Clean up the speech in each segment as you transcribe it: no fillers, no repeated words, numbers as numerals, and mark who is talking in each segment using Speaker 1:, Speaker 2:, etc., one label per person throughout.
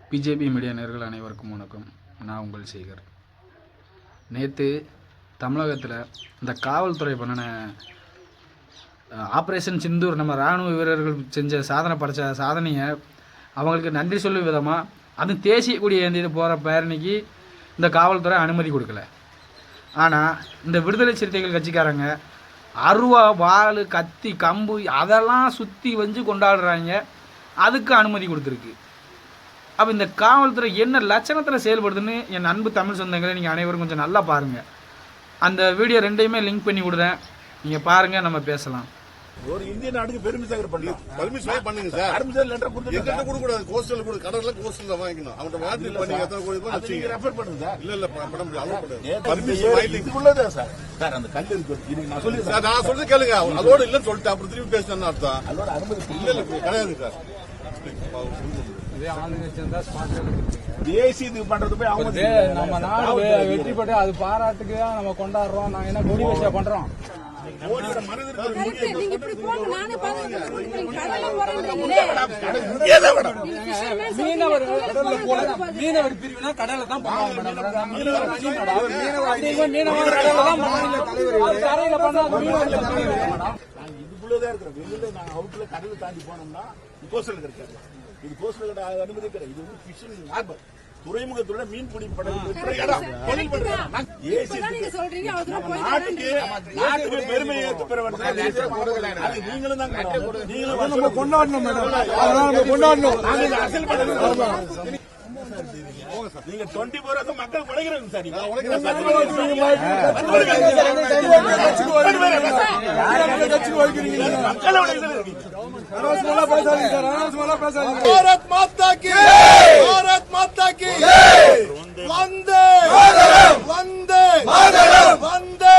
Speaker 1: BJP media நேயர்கள் அனைவருக்கும் வணக்கம். நான் உங்கள் சேகர். நேற்று தமிழகத்தில் இந்த காவல்துறை பண்ணின ஆப்ரேஷன் சிந்தூர் நம்ம இராணுவ வீரர்கள் செஞ்ச படைத்த சாதனையை அவங்களுக்கு நன்றி சொல்லும் விதமாக அது தேசிய கொடி ஏந்தியது போகிற பேரணிக்கு இந்த காவல்துறை அனுமதி கொடுக்கல. ஆனால் இந்த விடுதலை சிறுத்தைகள் கட்சிக்காரங்க அருவா, வாள், கத்தி, கம்பு அதெல்லாம் சுற்றி வச்சு கொண்டாடுறாங்க. அதுக்கு அனுமதி கொடுத்துருக்கு. அப்போ இந்த காவல்துறை என்ன லட்சணத்தில் செயல்படுதுன்னு என் அன்பு தமிழ் சொந்தங்களை நீங்கள் அனைவரும் கொஞ்சம் நல்லா பாருங்கள். அந்த வீடியோ ரெண்டையுமே லிங்க் பண்ணி விடுறேன், நீங்கள் பாருங்கள், நம்ம பேசலாம்.
Speaker 2: ஒரு இந்திய நாட்டுக்கு பெருமை சேகர் பண்ணலாம். பர்மிஷன் பண்ணுங்க சார். பர்மிஷன் லெட்டர் கொடுத்து கொடுக்க கூடாது. கோஸ்டல் கூட கடல்ல கோஸ்டல் வாங்கிக்கணும். அவன் வாட்டி பண்ணி எத்தனை கோடி ரூபாய் நீங்க ரெஃபர் பண்ணுங்க சார். இல்ல பண்ண முடியாது. அலோ பண்ணாது. Permission வாங்கிக்குள்ளதே sir. சார் அந்த கல் இருக்கு. இது நான் சொல்லி சார் நான் சொல்றது கேளுங்க. அதோட இல்லன்னு சொல்லிட்டு அப்புறம் திருப்பி பேசணும்னு அர்த்தம். அதோட அனுமதி இல்ல கிடையாது சார்.
Speaker 3: இதே ஆளுநர் தான் ஸ்பான்சர்
Speaker 2: தேசிய இது பண்றது போய் அவங்க
Speaker 3: நம்ம நாடு வெற்றி பெற்று அது பாராட்டுக்கு தான் நம்ம கொண்டாடுறோம். நாங்க என்ன கொடி வச்சா பண்றோம். மீனவர் பிரிவுனா கடலை தான்
Speaker 2: இதுக்குள்ளதான் இருக்கிறோம். வெளியில நாங்க அவுட்ல கடலை தாண்டி போனோம்னா கோஸ்டல் கிடைக்காது. இது கோஸ்டல் அனுமதி கிடையாது. இது வந்து பிஷிங் ஹார்பர், துறைமுகத்தோட மீன்பிடி நாட்டுக்கு பெருமை நீங்களும் தான் கொண்டாடணும். நீங்க 24 hours மக்கள் உழைக்கிறாங்க சார். பாரத் மாதா கி, பாரத் மாதா கி, வந்தே வந்தே வந்தே வந்தே.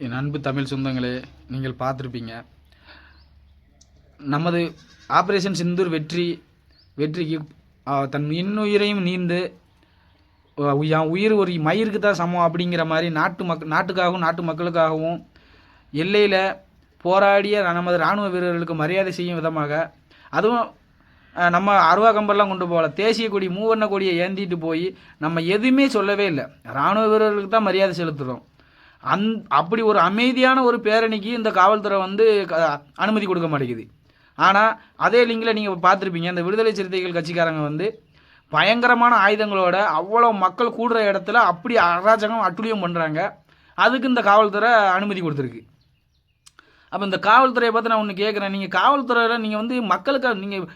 Speaker 1: என் அன்பு தமிழ் சொந்தங்களே, நீங்கள் பார்த்துருப்பீங்க, நமது ஆப்ரேஷன் சிந்தூர் வெற்றிக்கு தன் இன்னுயிரையும் நீந்து உயிர் ஒரு மயிருக்கு தான் சமம் அப்படிங்கிற மாதிரி நாட்டுக்காகவும் நாட்டு மக்களுக்காகவும் எல்லையில் போராடிய நமது இராணுவ வீரர்களுக்கு மரியாதை செய்யும் விதமாக, அதுவும் நம்ம அருவா கம்பெல்லாம் கொண்டு போகல, தேசிய கொடி மூவர்ண கொடியை ஏந்திட்டு போய் நம்ம எதுவுமே சொல்லவே இல்லை, இராணுவ வீரர்களுக்கு தான் மரியாதை செலுத்துகிறோம். அப்படி ஒரு அமைதியான ஒரு பேரணிக்கு இந்த காவல்துறை வந்து அனுமதி கொடுக்க மாட்டேங்குது. ஆனால் அதே லிங்கில் நீங்கள் பார்த்துருப்பீங்க, இந்த விடுதலை சிறுத்தைகள் கட்சிக்காரங்க வந்து பயங்கரமான ஆயுதங்களோட அவ்வளோ மக்கள் கூடுற இடத்துல அப்படி அராஜகம் அட்டுழியம் பண்ணுறாங்க. அதுக்கு இந்த காவல்துறை அனுமதி கொடுத்துருக்கு. அப்போ இந்த காவல்துறையை பார்த்து நான் ஒன்று கேட்குறேன், நீங்கள் காவல்துறையில் நீங்கள் வந்து மக்களுக்கு நீங்கள்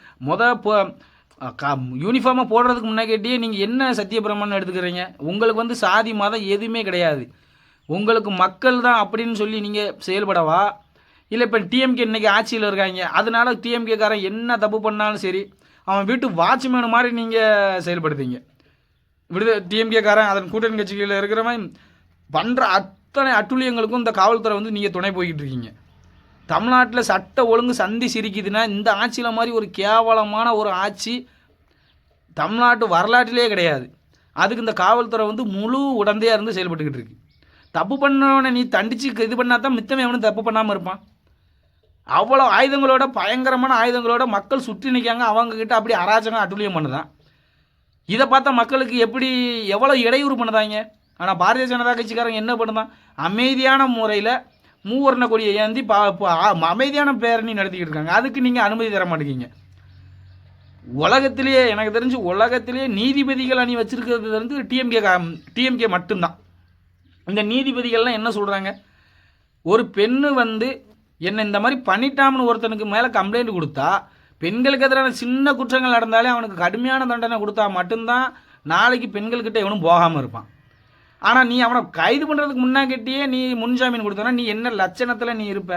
Speaker 1: யூனிஃபார்மாக போடுறதுக்கு முன்னாடியே நீங்கள் என்ன சத்தியப்பிரமாணம் எடுத்துக்கிறீங்க? உங்களுக்கு வந்து சாதி மதம் எதுவுமே கிடையாது, உங்களுக்கு மக்கள் தான் அப்படின்னு சொல்லி நீங்கள் செயல்படவா? இல்லை இப்போ டிஎம்கே இன்றைக்கி ஆட்சியில் இருக்காங்க, அதனால டிஎம்கேக்காரன் என்ன தப்பு பண்ணாலும் சரி அவன் வீட்டு வாட்ச்மேனு மாதிரி நீங்கள் செயல்படுத்தீங்க. டிஎம்கேக்காரன் அதன் கூட்டணி கட்சிகளில் இருக்கிறவன் பண்ணுற அத்தனை அட்டுழியங்களுக்கும் இந்த காவல்துறை வந்து நீங்கள் துணை போய்கிட்டு இருக்கீங்க. தமிழ்நாட்டில் சட்ட ஒழுங்கு சந்தி சிரிக்குதுன்னா இந்த ஆட்சியில் மாதிரி ஒரு கேவலமான ஒரு ஆட்சி தமிழ்நாட்டு வரலாற்றிலே கிடையாது. அதுக்கு இந்த காவல்துறை வந்து முழு உடந்தையாக இருந்து செயல்பட்டுக்கிட்டு இருக்கு. தப்பு பண்ணவனை நீ தண்டிச்சு இது பண்ணால் தான் மித்தமே அவனு தப்பு பண்ணாமல் இருப்பான். அவ்வளோ ஆயுதங்களோட பயங்கரமான ஆயுதங்களோட மக்கள் சுற்றி நிற்காங்க, அவங்கக்கிட்ட அப்படி அராஜகம் அட்டுழியம் பண்ணுதான். இதை பார்த்தா மக்களுக்கு எவ்வளோ இடையூறு பண்ணுதாங்க. ஆனால் பாரதிய ஜனதா கட்சிக்காரங்க என்ன பண்ணுதான், அமைதியான முறையில் மூவர்ண கொடியை ஏந்தி அமைதியான பேரணி நடத்திக்கிட்டு இருக்காங்க. அதுக்கு நீங்கள் அனுமதி தர மாட்டேங்கிங்க. உலகத்திலேயே எனக்கு தெரிஞ்சு உலகத்திலேயே நீதிபதிகள் அணி வச்சிருக்கிறது வந்து டிஎம்கே மட்டும்தான். இந்த நீதிபதிகள்லாம் என்ன சொல்கிறாங்க, ஒரு பெண்ணு வந்து என்னை இந்த மாதிரி பண்ணிட்டாம்னு ஒருத்தனுக்கு மேலே கம்ப்ளைண்ட் கொடுத்தா பெண்களுக்கு எதிரான சின்ன குற்றங்கள் நடந்தாலே அவனுக்கு கடுமையான தண்டனை கொடுத்தா மட்டும்தான் நாளைக்கு பெண்கள்கிட்ட எவனும் போகாமல் இருப்பான். ஆனால் நீ அவனை கைது பண்ணுறதுக்கு முன்னாக்கிட்டேயே நீ முன்ஜாமீன் கொடுத்தனா நீ என்ன லட்சணத்தில் நீ இருப்ப?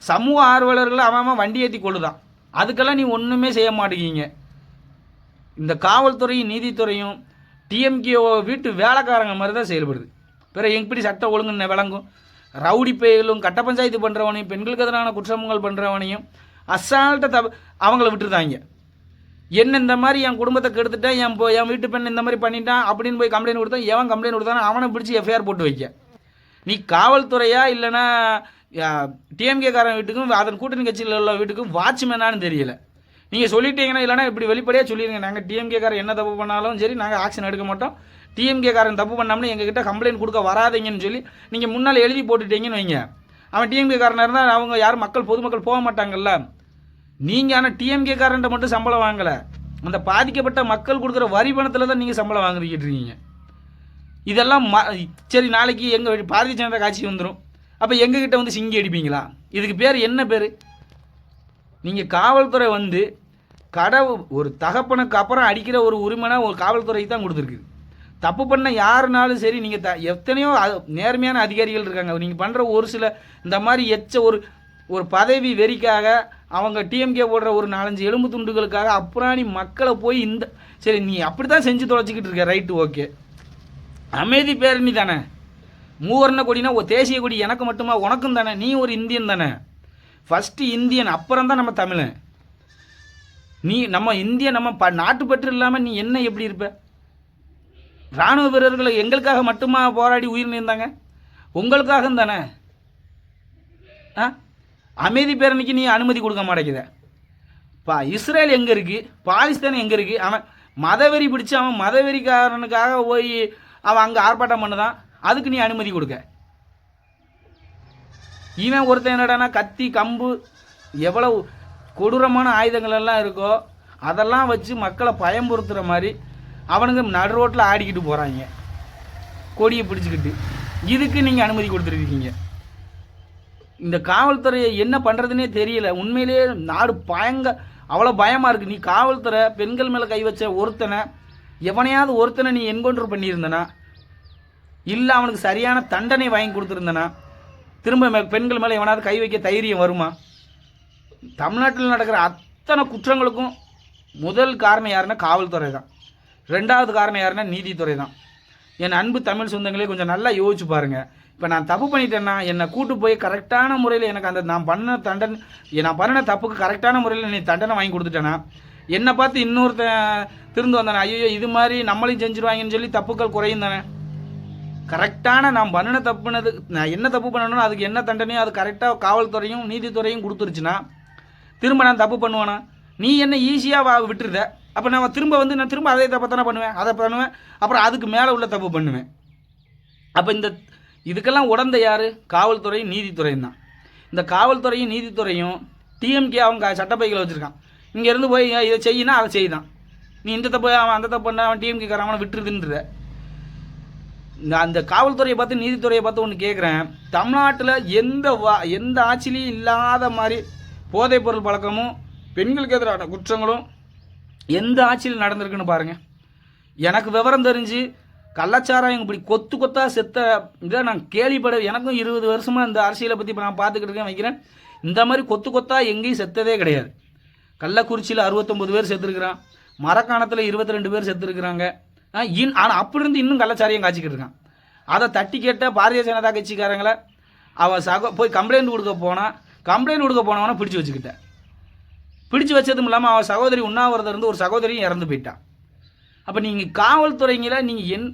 Speaker 1: சமூக ஆர்வலர்களை அவன் வண்டி ஏற்றி கொள்ளுதான். அதுக்கெல்லாம் நீ ஒன்றுமே செய்ய மாட்டேங்கிங்க. இந்த காவல்துறையும் நீதித்துறையும் டிஎம்கே வீட்டு வேலைக்காரங்க மாதிரி தான் செயல்படுது. பிறகு எப்படி சட்ட ஒழுங்குன்னு விளங்கும்? ரவுடி பேயிலும் கட்ட பஞ்சாயத்து பண்ணுறவனையும் பெண்களுக்கு எதிரான குற்றங்கள் பண்ணுறவனையும் அசால்ட்டை அவங்கள விட்டுருதாங்க. என்ன இந்த மாதிரி என் குடும்பத்தை கெடுத்துட்டேன், என் வீட்டு பெண் இந்த மாதிரி பண்ணிட்டான் அப்படின்னு போய் கம்ப்ளைண்ட் கொடுத்தான். எவன் கம்ப்ளைண்ட் கொடுத்தானோ அவனை பிடிச்சி எஃப்ஐஆர் போட்டு வைக்க. நீ காவல்துறையா இல்லைன்னா டிஎம்கேக்காரன் வீட்டுக்கும் அதன் கூட்டணி கட்சியில் உள்ள வீட்டுக்கும் வாட்ச்மேனானு தெரியல. நீங்கள் சொல்லிட்டீங்கன்னா இல்லைனா இப்படி வெளிப்படையாக சொல்லிடுங்க, நாங்கள் டிஎம்கேக்காரன் என்ன தப்பு பண்ணாலும் சரி நாங்கள் ஆக்ஷன் எடுக்க மாட்டோம், டிஎம்கேக்காரன் தப்பு பண்ணாமல் எங்ககிட்ட கம்ப்ளைண்ட் கொடுக்க வராதிங்கன்னு சொல்லி நீங்கள் முன்னால் எழுதி போட்டுட்டீங்கன்னு வைங்க. அவன் டிஎம்கேக்காரனாக இருந்தால் அவங்க யாரும் பொதுமக்கள் போக மாட்டாங்கல்ல. நீங்கள் ஆனால் டிஎம்கேக்காரன்ட்ட மட்டும் சம்பளம் வாங்கலை, அந்த பாதிக்கப்பட்ட மக்கள் கொடுக்குற வரி பணத்தில் தான் நீங்கள் சம்பளம் வாங்கிக்கிட்டு இருக்கீங்க. இதெல்லாம் சரி, நாளைக்கு எங்கள் பாரதிய ஜனதா கட்சி வந்துடும், அப்போ எங்ககிட்ட வந்து சிங்கி அடிப்பீங்களா? இதுக்கு பேர் என்ன பேர்? நீங்கள் காவல்துறை வந்து ஒரு தகப்பனுக்கு அப்புறம் அடிக்கிற ஒரு உரிமைனா ஒரு காவல்துறைக்கு தான் கொடுத்துருக்கு. தப்பு பண்ண யாருனாலும் சரி, நீங்கள் எத்தனையோ நேர்மையான அதிகாரிகள் இருக்காங்க. நீங்கள் பண்ணுற ஒரு சில இந்த மாதிரி ஒரு பதவி வெறிக்காக அவங்க டிஎம்கே போடுற ஒரு 4-5 எலும்பு துண்டுகளுக்காக அப்புறாணி மக்களை போய் சரி நீ அப்படி தான் செஞ்சு தொலைச்சிக்கிட்டு இருக்க, ரைட்டு, ஓகே. அமைதி பேரணி தானே, மூவர்ண கொடினா தேசிய கொடி எனக்கு மட்டுமா உனக்கும் தானே, நீ ஒரு இந்தியன் தானே, ஃபஸ்ட்டு இந்தியன், அப்புறம் தான் நம்ம தமிழன். நம்ம இந்தியன், நம்ம நாட்டுப்பற்று இல்லாமல் நீ என்ன எப்படி இருப்ப? இராணுவ வீரர்களை எங்களுக்காக மட்டுமா போராடி உயிர் நீந்தாங்க? உங்களுக்காக தானே. அமைதி பேரணிக்கு நீ அனுமதி கொடுக்க மாட்டேங்குத. இஸ்ரேல் எங்கே இருக்குது, பாகிஸ்தான் எங்கே இருக்குது? அவன் மதவெறி பிடிச்சி அவன் மதவெறிக்காரனுக்காக போய் அவன் அங்கே ஆர்ப்பாட்டம் பண்ணுதான், அதுக்கு நீ அனுமதி கொடுக்க. இவன் ஒருத்தன் என்னடானா கத்தி கம்பு எவ்வளவு கொடூரமான ஆயுதங்கள் எல்லாம் இருக்கோ அதெல்லாம் வச்சு மக்களை பயம்புறுத்துகிற மாதிரி அவனுங்க நடு ரோட்டில் ஆடிக்கிட்டு போகிறாங்க கொடியை பிடிச்சிக்கிட்டு. இதுக்கு நீங்கள் அனுமதி கொடுத்துருக்கீங்க. இந்த காவல்துறையை என்ன பண்ணுறதுனே தெரியல. உண்மையிலேயே நாடு அவ்வளோ பயமாக இருக்குது. நீ காவல்துறை பெண்கள் மேலே கை வச்ச ஒருத்தனை, எவனையாவது ஒருத்தனை நீ என்கவுண்டர் பண்ணியிருந்தனா, இல்லை அவனுக்கு சரியான தண்டனை வாங்கி கொடுத்துருந்தனா, திரும்ப பெண்கள் மேலே எவனாவது கை வைக்க தைரியம் வருமா? தமிழ்நாட்டில் நடக்கிற அத்தனை குற்றங்களுக்கும் முதல் காரணம் யாருன்னா காவல்துறை தான். 2வது காரணம் யாருன்னா நீதித்துறை தான். என் அன்பு தமிழ் சொந்தங்களே கொஞ்சம் நல்லா யோசிச்சு பாருங்கள். இப்போ நான் தப்பு பண்ணிட்டேன்னா என்னை கூட்டு போய் கரெக்டான முறையில் எனக்கு அந்த நான் பண்ணின தப்புக்கு கரெக்டான முறையில் நீ தண்டனை வாங்கி கொடுத்துட்டேன்னா, என்னை பார்த்து இன்னொருத்தன் திருந்து வந்தானே, ஐயோ இது மாதிரி நம்மளையும் செஞ்சுருவாங்கன்னு சொல்லி தப்புக்கள் குறையும் தானே. கரெக்டான நான் நான் என்ன தப்பு பண்ணணும் அதுக்கு என்ன தண்டனையோ அது கரெக்டாக காவல்துறையும் நீதித்துறையும் கொடுத்துருச்சுன்னா திரும்ப நான் தப்பு பண்ணுவேனா? நீ என்ன ஈஸியாக விட்டுருத. அப்போ நான் திரும்ப அதே தப்பை தானே பண்ணுவேன், அப்புறம் அதுக்கு மேலே உள்ள தப்பு பண்ணுவேன். அப்போ இதுக்கெல்லாம் உடந்த யார்? காவல்துறையும் நீதித்துறையும் தான். இந்த காவல்துறையும் நீதித்துறையும் டிஎம்கே அவங்க சட்டப்பைகளை வச்சுருக்கான். இங்கேருந்து போய் இதை செய்யினா அதை செய்தான். நீ இந்த தப்பு அவன் அந்த தப்பு பண்ண அவன் டிஎம்கே அவனை விட்டுருதுன்ற. அந்த காவல்துறையை பார்த்து நீதித்துறையை பார்த்து ஒன்று கேட்குறேன். தமிழ்நாட்டில் எந்த ஆட்சியிலையும் இல்லாத மாதிரி போதைப் பொருள் பழக்கமும் பெண்களுக்கு எதிரான குற்றங்களும் எந்த ஆட்சியில் நடந்திருக்குன்னு பாருங்கள். எனக்கு விவரம் தெரிஞ்சு கள்ளச்சாராயம் இப்படி கொத்தாக செத்த இதை நான் எனக்கும் 20 வருஷமாக இந்த அரசியலை பற்றி இப்போ நான் பார்த்துக்கிட்டு இருக்கேன் வைக்கிறேன். இந்த மாதிரி கொத்தாக எங்கேயும் செத்ததே கிடையாது. கள்ளக்குறிச்சியில் 69 பேர் செத்துருக்குறான், மரக்காணத்தில் 22 பேர் செத்துருக்குறாங்க. ஆனால் அப்படி இருந்து இன்னும் கள்ளச்சாரியம் காய்ச்சிக்கிட்டு இருக்கான். அதை தட்டி கேட்ட பாரதிய ஜனதா கட்சிக்காரங்களை அவன் போய் கம்ப்ளைண்ட் கொடுக்க போனவனை பிடிச்சி வச்சுக்கிட்டேன். பிடிச்சி வச்சதும் இல்லாமல் அவன் சகோதரி உண்ணாவிரதம் இருந்து ஒரு சகோதரியும் இறந்து போயிட்டான். அப்போ நீங்கள் காவல்துறைங்கள நீங்கள்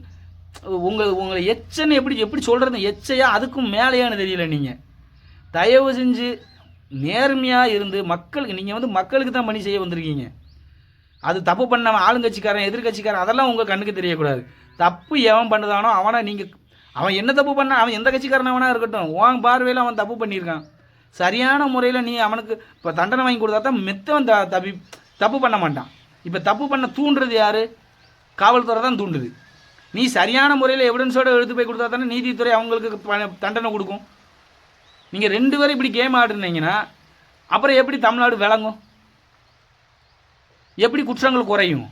Speaker 1: உங்களை எச்சனை எப்படி சொல்கிறது, எச்சையா அதுக்கும் மேலேயானு தெரியல. நீங்கள் தயவு செஞ்சு நேர்மையாக இருந்து நீங்கள் மக்களுக்கு தான் பணி செய்ய வந்திருக்கீங்க. அது தப்பு பண்ணவன் ஆளுங்கட்சிக்காரன் எதிர்கட்சிக்காரன் அதெல்லாம் உங்கள் கண்ணுக்கு தெரியக்கூடாது. தப்பு எவன் பண்ணுதானோ அவன் என்ன தப்பு பண்ண, அவன் எந்த கட்சிக்காரன் அவனாக இருக்கட்டும், உன் பார்வையில் அவன் தப்பு பண்ணியிருக்கான். சரியான முறையில் நீ அவனுக்கு இப்போ தண்டனை வாங்கி கொடுத்தா தான் மெத்தவன் தப்பு பண்ண மாட்டான். இப்போ தப்பு பண்ண தூண்டுறது யார்? காவல்துறை தான் தூண்டுது. நீ சரியான முறையில் எவிடன்ஸோடு எடுத்து போய் கொடுத்தா தானே நீதித்துறை அவங்களுக்கு தண்டனை கொடுக்கும். நீங்கள் 2 பேரும் இப்படி கேம் ஆடுனீங்கன்னா அப்புறம் எப்படி தமிழ்நாடு விளங்கும்? எப்படி குற்றங்கள் குறையும்?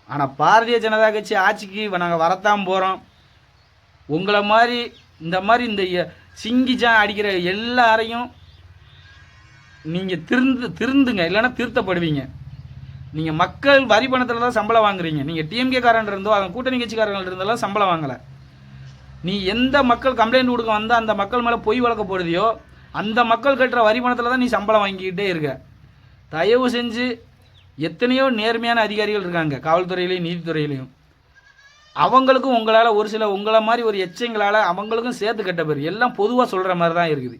Speaker 1: ஆனால் பாரதிய ஜனதா கட்சி ஆட்சிக்கு நாங்கள் வரத்தான் போகிறோம். உங்களை மாதிரி இந்த சிங்கிச்சான் அடிக்கிற எல்லாரையும் நீங்கள் திருந்துங்க, இல்லைன்னா திருத்தப்படுவீங்க. நீங்கள் மக்கள் வரி பணத்தில் தான் சம்பளம் வாங்குறீங்க. நீங்கள் டிஎம்கே காரன் இருந்தோ அவன் கூட்டணி கட்சிக்காரர்கள் இருந்தெல்லாம் சம்பளம் வாங்கலை. நீ எந்த மக்கள் கம்ப்ளைண்ட் கொடுக்க வந்தால் அந்த மக்கள் மேலே பொய் வழக்க போடுதியோ அந்த மக்கள் கட்டுற வரி பணத்தில் தான் நீ சம்பளம் வாங்கிக்கிட்டே இருக்க. தயவு செஞ்சு எத்தனையோ நேர்மையான அதிகாரிகள் இருக்காங்க காவல்துறையிலையும் நீதித்துறையிலையும். அவங்களுக்கும் உங்களால் ஒரு சில உங்களை மாதிரி ஒரு எச்சங்களால் அவங்களுக்கும் சேர்த்து கட்ட பேர் எல்லாம் பொதுவாக சொல்கிற மாதிரி தான் இருக்குது.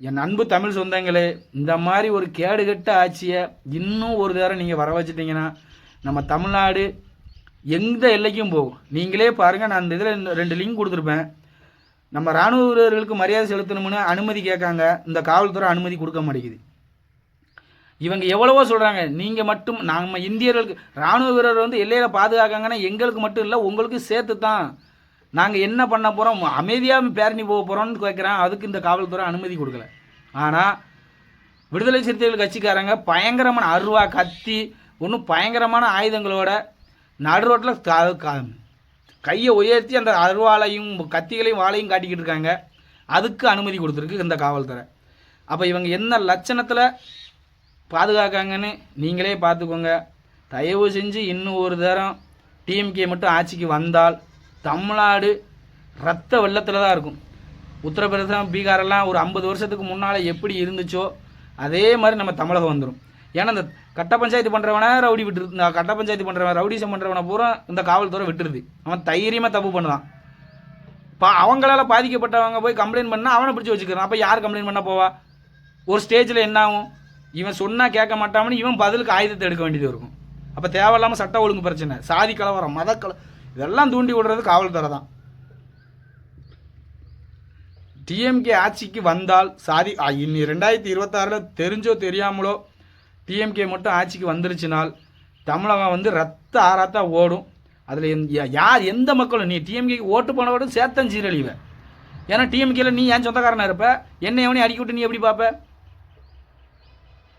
Speaker 1: என் அன்பு தமிழ் சொந்தங்களே, இந்த மாதிரி ஒரு கேடுகட்ட ஆட்சியை இன்னும் ஒரு தடவை நீங்கள் வர வச்சிட்டிங்கன்னா நம்ம தமிழ்நாடு எந்த எல்லைக்கும் போகும். நீங்களே பாருங்கள், நான் அந்த இதில் 2 லிங்க் கொடுத்துருப்பேன். நம்ம இராணுவ வீரர்களுக்கு மரியாதை செலுத்தணும்னு அனுமதி கேட்காங்க, இந்த காவல்துறை அனுமதி கொடுக்க மாட்டேங்குது. இவங்க எவ்வளவோ சொல்கிறாங்க, நீங்கள் மட்டும் நம்ம இந்தியர்களுக்கு இராணுவ வீரர் வந்து எல்லையில் பாதுகாக்காங்கன்னா எங்களுக்கு மட்டும் இல்லை உங்களுக்கு சேர்த்து தான். நாங்கள் என்ன பண்ண போகிறோம், அமைதியாக பேரணி போக போகிறோம்னு கேட்குறேன். அதுக்கு இந்த காவல்துறை அனுமதி கொடுக்கல. ஆனால் விடுதலை சிறுத்தைகள் கட்சிக்காரங்க பயங்கரமான அருவா கத்தி ஒன்றும் பயங்கரமான ஆயுதங்களோட நடு ரோட்டில் கையை உயர்த்தி அந்த அருவாளையும் கத்திகளையும் வாளையும் காட்டிக்கிட்டு இருக்காங்க. அதுக்கு அனுமதி கொடுத்துருக்கு இந்த காவல்துறை. அப்போ இவங்க என்ன லட்சணத்தில் பாதுகாக்காங்கன்னு நீங்களே பார்த்துக்கோங்க. தயவு செஞ்சு இன்னும் ஒரு தரம் டிஎம்கே மட்டும் ஆட்சிக்கு வந்தால் தமிழ்நாடு ரத்த வெள்ளத்தில் தான் இருக்கும். உத்தரப்பிரதேசம் பீகாரெல்லாம் ஒரு 50 வருஷத்துக்கு முன்னால் எப்படி இருந்துச்சோ அதே மாதிரி நம்ம தமிழகம் வந்துடும். ஏன்னா இந்த கட்ட பஞ்சாயத்து பண்ணுறவனை ரவுடி விட்டுருது. இந்த கட்ட பஞ்சாயத்து பண்ணுறவன் ரவுடிசம் பண்ணுறவனை பூரா இந்த காவல்துறை விட்டுருது. அவன் தைரியமாக தப்பு பண்ணுவான். அவங்களால பாதிக்கப்பட்டவங்க போய் கம்ப்ளைண்ட் பண்ணால் அவனை பிடிச்சி வச்சுக்கிறான். அப்போ யார் கம்ப்ளைண்ட் பண்ண போவா? ஒரு ஸ்டேஜில் என்ன ஆகும், இவன் சொன்னால் கேட்க மாட்டான்னு இவன் பதிலுக்கு ஆயுதத்தை எடுக்க வேண்டியது இருக்கும். அப்போ தேவையில்லாமல் சட்ட ஒழுங்கு பிரச்சனை, சாதி கலவரம், இதெல்லாம் தூண்டி விடுறது காவல்துறை தான். டிஎம்கே ஆட்சிக்கு வந்தால் சாதி இன்னி 2026 தெரிஞ்சோ தெரியாமலோ டிஎம்கே மட்டும் ஆட்சிக்கு வந்துருச்சுனால் தமிழகம் வந்து ரத்த ஆறாத்தா ஓடும். அதில் யார் எந்த மக்களும் நீ டிஎம்கேக்கு ஓட்டு போனவோட சேர்த்தன் சீரழிவ. ஏன்னா டிஎம்கேல நீ ஏன் சொந்தக்காரனாக இருப்ப, என்னை எவனையும் அடிக்கி விட்டு நீ எப்படி பார்ப்ப?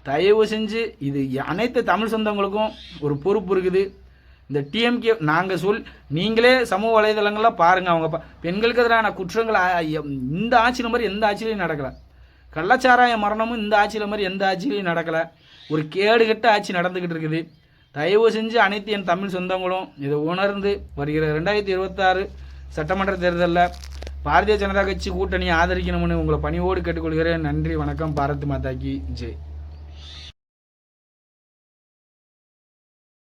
Speaker 1: தயவு செஞ்சு இது அனைத்து தமிழ் சொந்தங்களுக்கும் ஒரு பொறுப்பு இருக்குது. இந்த டிஎம்கே நீங்களே சமூக வலைதளங்கள்லாம் பாருங்கள். அவங்க பெண்களுக்கு எதிரான குற்றங்கள் இந்த ஆட்சியில் மாதிரி எந்த ஆட்சியிலையும் நடக்கலை. கள்ளச்சாராய மரணமும் இந்த ஆட்சியில் மாதிரி எந்த ஆட்சியிலையும் நடக்கலை. ஒரு கேடுகட்ட ஆட்சி நடந்துக்கிட்டு இருக்குது. தயவு செஞ்சு அனைத்து என் தமிழ் சொந்தங்களும் இதை உணர்ந்து வருகிற 2026 சட்டமன்ற தேர்தலில் பாரதிய ஜனதா கட்சி கூட்டணியை ஆதரிக்கணும்னு உங்களை பணிவோடு கேட்டுக்கொள்கிறேன். நன்றி, வணக்கம். பாரத் மாதா கி ஜெய்.